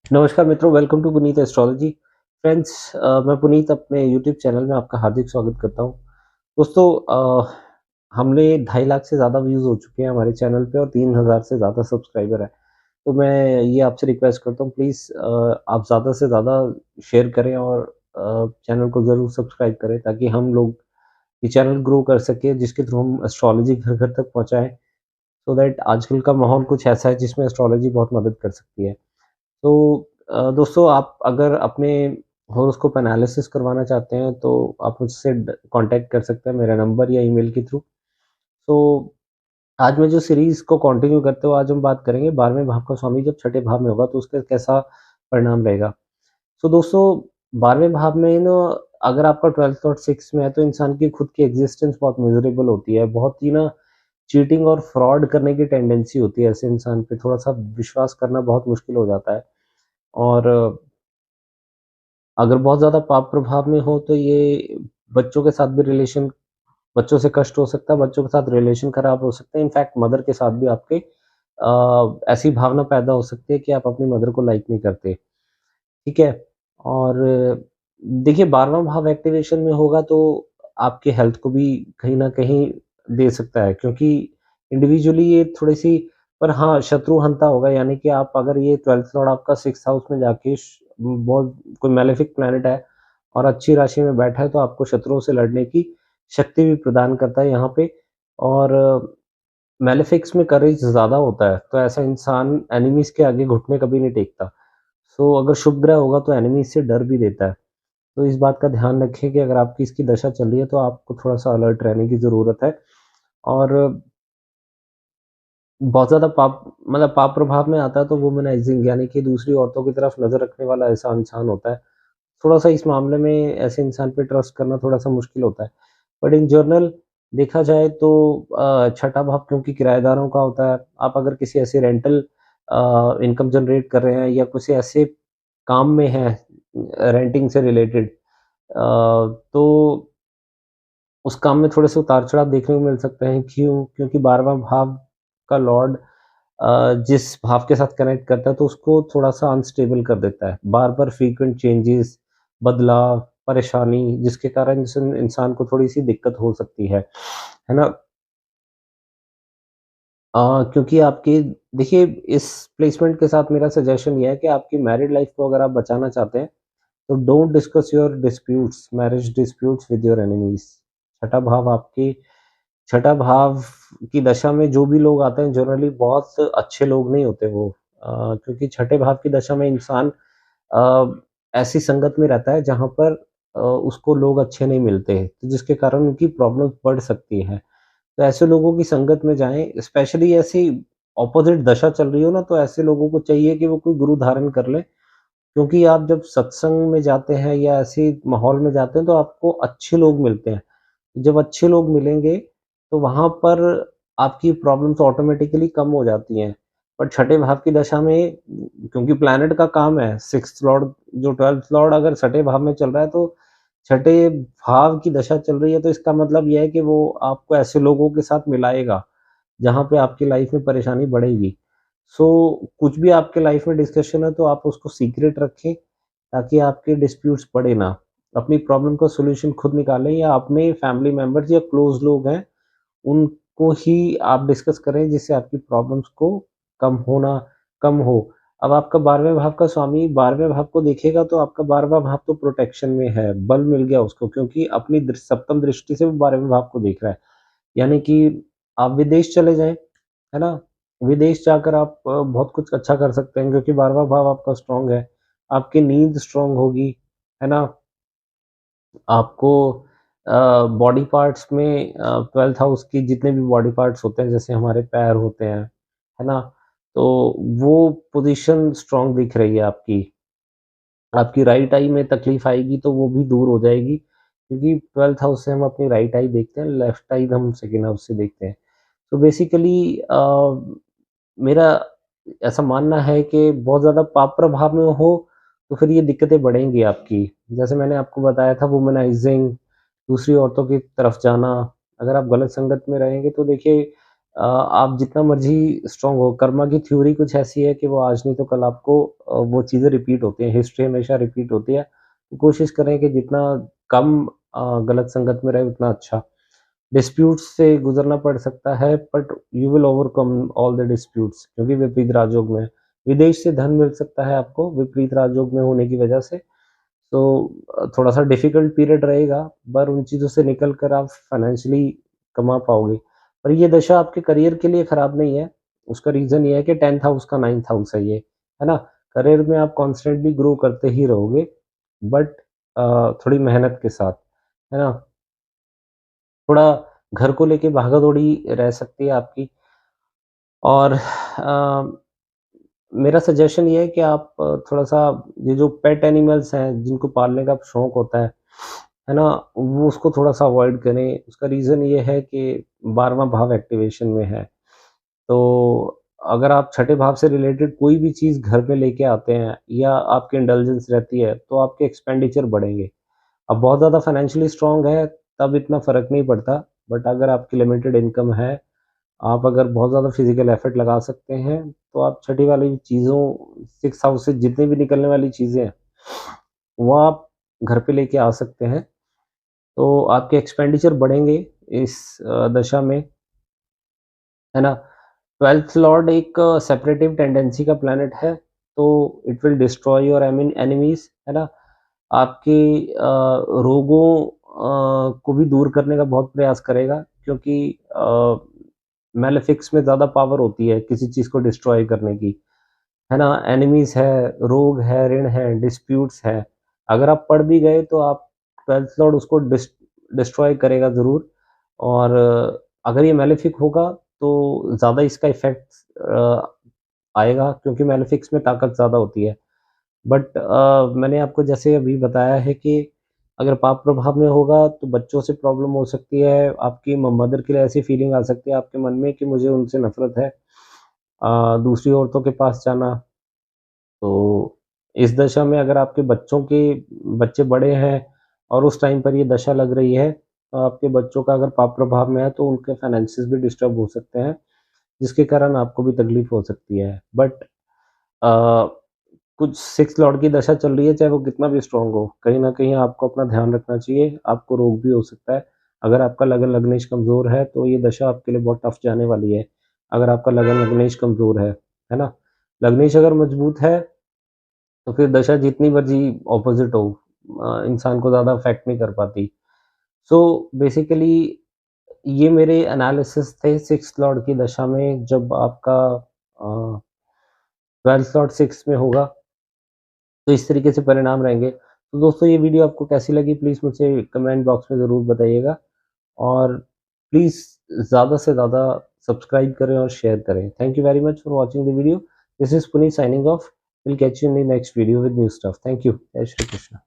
नमस्कार मित्रों, welcome to Puneet astrology. Friends, मैं पुनीत अपने यूट्यूब चैनल में आपका हार्दिक स्वागत करता हूँ। दोस्तों, हमने 2.5 लाख से ज़्यादा व्यूज़ हो चुके हैं हमारे चैनल पे और 3,000 से ज़्यादा सब्सक्राइबर हैं। तो मैं ये आपसे रिक्वेस्ट करता हूँ, प्लीज़ आप ज़्यादा से ज़्यादा शेयर करें और चैनल को ज़रूर सब्सक्राइब करें ताकि हम लोग ये चैनल ग्रो कर सकें, जिसके थ्रू हम एस्ट्रोलॉजी घर-घर तक पहुँचाएँ, सो दैट आजकल का माहौल कुछ ऐसा है जिसमें एस्ट्रोलॉजी बहुत मदद कर सकती है। तो दोस्तों, आप अगर अपने हॉरोस्कोप एनालिसिस करवाना चाहते हैं तो आप मुझसे कांटेक्ट कर सकते हैं मेरा नंबर या ईमेल के थ्रू। तो आज मैं जो सीरीज़ को कंटिन्यू करते हुए आज हम बात करेंगे 12वें भाव का स्वामी जब छठे भाव में होगा तो उसका कैसा परिणाम रहेगा। तो दोस्तों, 12वें भाव में ना, अगर आपका 12th लॉर्ड 6 में है तो इंसान की खुद की एग्जिस्टेंस बहुत मिज़रेबल होती है। बहुत ही ना चीटिंग और फ्रॉड करने की टेंडेंसी होती है ऐसे इंसान पे, थोड़ा-सा विश्वास करना बहुत मुश्किल हो जाता है। और अगर बहुत ज़्यादा पाप प्रभाव में हो तो ये बच्चों के साथ भी रिलेशन, बच्चों से कष्ट हो सकता है, बच्चों के साथ रिलेशन खराब हो सकते हैं। इनफैक्ट मदर के साथ भी आपके ऐसी भावना पैदा हो सकती है कि आप अपनी मदर को लाइक नहीं करते, ठीक है? और देखिए, 12वाँ भाव एक्टिवेशन में होगा तो आपके हेल्थ को भी कहीं न कहीं दे सकता है, क्योंकि इंडिविजुअली ये थोड़ी-सी, पर हाँ, शत्रुहंता होगा, यानी कि आप अगर ये 12th लॉर्ड आपका 6th हाउस में जाके बहुत कोई मैलेफिक प्लैनेट है और अच्छी राशि में बैठा है तो आपको शत्रुओं से लड़ने की शक्ति भी प्रदान करता है यहाँ पे। और मैलेफिक्स में करेज ज़्यादा होता है, तो ऐसा इंसान एनिमीज़ के आगे घुटने कभी नहीं टेकता। सो अगर शुभ ग्रह होगा तो एनिमीज़ से डर भी देता है। तो इस बात का ध्यान रखें कि अगर आपकी इसकी दशा चल रही है तो आपको थोड़ा-सा अलर्ट रहने की ज़रूरत है। और बहुत ज़्यादा पाप, मतलब पाप प्रभाव में आता है तो वुमनाइज़िंग, यानी कि दूसरी औरतों की तरफ नज़र रखने वाला ऐसा इंसान होता है। थोड़ा-सा इस मामले में ऐसे इंसान पे ट्रस्ट करना थोड़ा-सा मुश्किल होता है। बट इन जनरल देखा जाए तो छठा भाव क्योंकि किराएदारों का होता है, आप अगर किसी ऐसे रेंटल इनकम जनरेट कर रहे हैं या किसी ऐसे काम में हैं रेंटिंग से रिलेटेड, तो उस काम में थोड़े-से उतार-चढ़ाव देखने को मिल सकते हैं। क्यों? क्योंकि 12वाँ भाव का लॉर्ड जिस भाव के साथ कनेक्ट करता है तो उसको थोड़ा-सा अनस्टेबल कर देता है। बार-बार फ्रीक्वेंट चेंजेज़, बदलाव, परेशानी, जिसके कारण इंसान को थोड़ी-सी दिक्कत हो सकती है ना? क्योंकि आपकी, देखिए, इस प्लेसमेंट के साथ मेरा सजेशन ये है कि आपकी मैरिड लाइफ़ को अगर आप बचाना चाहते हैं तो don't discuss your disputes, marriage disputes with your enemies. छठा भाव आपकी छठा भाव की दशा में जो भी लोग आते हैं जनरली बहुत अच्छे लोग नहीं होते वो। क्योंकि छठे भाव की दशा में इंसान अ, ऐसी संगत में रहता है जहाँ पर उसको लोग अच्छे नहीं मिलते, तो जिसके कारण उनकी प्रॉब्लम्स बढ़ सकती है। तो ऐसे लोगों की संगत में जाएँ, स्पेशली ऐसी अपोज़िट दशा चल रही हो ना, तो ऐसे लोगों को चाहिए कि वो कोई गुरु धारण कर लें, क्योंकि आप जब सत्संग में जाते हैं या ऐसे माहौल में जाते हैं तो आपको अच्छे लोग मिलते हैं। जब अच्छे लोग मिलेंगे, तो वहाँ पर आपकी प्रॉब्लम्स ऑटोमैटिकली कम हो जाती हैं। पर छठे भाव की दशा में, क्योंकि प्लैनेट का काम है, 6th लॉर्ड जो 12th लॉर्ड अगर छठे भाव में चल रहा है, तो छठे भाव की दशा चल रही है, तो इसका मतलब ये है कि वो आपको ऐसे लोगों के साथ मिलाएगा, जहाँ पे आपकी लाइफ़ में परेशानी बढ़ेगी। सो कुछ भी आपके लाइफ़ में डिस्कशन है, तो आप उसको सीक्रेट रखें, ताकि आपके डिस्प्यूट्स बढ़े ना। अपनी प्रॉब्लम का सॉल्यूशन खुद निकालें या अपने फैमिली मेंबर्स या क्लोज़ लोग हैं, उनको ही आप डिस्कस करें, जिससे आपकी प्रॉब्लम्स को कम होना कम हो। अब आपका 12वें भाव का स्वामी 12वें भाव को देखेगा तो आपका 12वाँ भाव तो प्रोटेक्शन में है, बल मिल गया उसको, क्योंकि अपनी सप्तम दृष्टि से वो 12वें भाव को देख रहा है। यानी कि आप विदेश चले जाएँ, है ना? विदेश जाकर आप बहुत कुछ अच्छा कर सकते हैं, क्योंकि 12वाँ भाव आपका स्ट्रॉन्ग है। आपकी नींद स्ट्रॉन्ग होगी, है ना? आपको बॉडी पार्ट्स में 12th हाउस की जितने भी बॉडी पार्ट्स होते हैं, जैसे हमारे पैर होते हैं, है ना? तो वो पोज़ीशन स्ट्रॉन्ग दिख रही है आपकी। आपकी राइट आई में तकलीफ़ आएगी तो वो भी दूर हो जाएगी, क्योंकि 12th हाउस से हम अपनी राइट आई देखते हैं, लेफ्ट आई हम सेकंड हाउस से देखते हैं। तो बेसिकली मेरा ऐसा मानना है कि बहुत ज़्यादा पाप प्रभाव में हो, तो फिर ये दिक्कतें बढ़ेंगी आपकी। जैसे मैंने आपको बताया था, वुमनाइज़िंग, दूसरी औरतों की तरफ जाना, अगर आप गलत संगत में रहेंगे तो देखिए, आप जितना मर्जी स्ट्रांग हो, कर्मा की थ्योरी कुछ ऐसी है कि वो आज नहीं तो कल आपको वो चीज़ें रिपीट होती हैं, हिस्ट्री हमेशा रिपीट होती है। तो कोशिश करें कि जितना कम गलत संगत में रहे उतना अच्छा। डिस्प्यूट्स से गुजरना पड़ सकता है, but you will overcome all the disputes, क्योंकि विपरीत राजयोग में है। विदेश से धन मिल सकता है आपको विपरीत राजयोग में होने की वजह से। तो थोड़ा-सा डिफ़िकल्ट पीरियड रहेगा, पर उन चीज़ों से निकल कर आप फाइनेंशियली कमा पाओगे। पर ये दशा आपके करियर के लिए खराब नहीं है, उसका रीज़न ये है कि 10th हाउस का 9th हाउस है ये, है ना? करियर में आप कॉन्स्टेंटली ग्रो करते ही रहोगे, बट थोड़ी मेहनत के साथ, है ना? थोड़ा घर को लेके भागा-दौड़ी रह सकती है आपकी, और मेरा सजेशन ये है कि आप थोड़ा-सा ये जो पेट एनिमल्स हैं, जिनको पालने का शौक होता है ना? वो उसको थोड़ा-सा अवॉइड करें। उसका रीज़न ये है कि 12वाँ भाव एक्टिवेशन में है। तो अगर आप छठे भाव से रिलेटेड कोई भी चीज़ घर पे लेके आते हैं या आपकी इंडल्जेंस रहती है, तो आपके एक्सपेंडिचर बढ़ेंगे। अब बहुत ज़्यादा फाइनेंशियली स्ट्रॉन्ग है, तब इतना फ़र्क नहीं पड़ता, बट अगर आपकी लिमिटेड इनकम है, आप अगर बहुत ज़्यादा फिज़िकल एफ़र्ट लगा सकते हैं, तो आप छठी वाली चीज़ों 6 हाउस से जितनी भी निकलने वाली चीज़ें हैं, वो आप घर पे लेके आ सकते हैं। तो आपके एक्सपेंडिचर बढ़ेंगे इस दशा में, है ना? 12th लॉर्ड एक सेपरेटिव टेंडेंसी का प्लैनेट है, तो it will destroy your enemies, है ना? आपके रोगों को भी दूर करने का बहुत प्रयास करेगा, क्योंकि मैलेफिक्स में ज़्यादा पावर होती है किसी चीज़ को डिस्ट्रॉय करने की, है ना? एनिमीज़ है, रोग है, ऋण है, डिस्प्यूट्स है। अगर आप पढ़ भी गए तो आप 12th लॉर्ड उसको डिस्ट्रॉय करेगा ज़रूर, और अगर ये मैलेफिक होगा तो ज़्यादा इसका इफ़ेक्ट आएगा, क्योंकि मैलेफिक्स में ताकत ज़्यादा होती है। बट मैंने आपको जैसे अभी बताया है कि अगर पाप प्रभाव में होगा तो बच्चों से प्रॉब्लम हो सकती है, आपकी मदर के लिए ऐसी फीलिंग आ सकती है आपके मन में कि मुझे उनसे नफ़रत है। दूसरी औरतों के पास जाना, तो इस दशा में अगर आपके बच्चे बड़े हैं और उस टाइम पर ये दशा लग रही है, तो आपके बच्चों का अगर पाप प्रभाव में है तो उनके फाइनेंसेस भी डिस्टर्ब हो सकते हैं, जिसके कारण आपको भी तकलीफ हो सकती है। बट अ, कुछ 6 लॉर्ड की दशा चल रही है, चाहे वो कितना भी स्ट्रॉन्ग हो, कहीं न कहीं आपको अपना ध्यान रखना चाहिए, आपको रोग भी हो सकता है। अगर आपका लगन लग्नेश कमज़ोर है, तो ये दशा आपके लिए बहुत टफ जाने वाली है, अगर आपका लगन लग्नेश कमज़ोर है ना? लग्नेश अगर मज़बूत है, तो फिर दशा जितनी मर्ज़ी ऑपोज़िट हो, इंसान को ज़्यादा अफ़ेक्ट नहीं कर पाती। सो बेसिकली ये मेरे एनालिसिस थे 6th लॉर्ड की दशा में, जब आपका 12th लॉर्ड 6 में होगा, तो इस तरीके से परिणाम रहेंगे। तो दोस्तों, ये वीडियो आपको कैसी लगी प्लीज़ मुझे कमेंट बॉक्स में ज़रूर बताइएगा, और प्लीज़ ज़्यादा से ज़्यादा सब्सक्राइब करें और शेयर करें। Thank you very much for watching the video. This is Puneet signing off. Will catch you in the next video with new stuff. Thank you. जय श्री कृष्ण।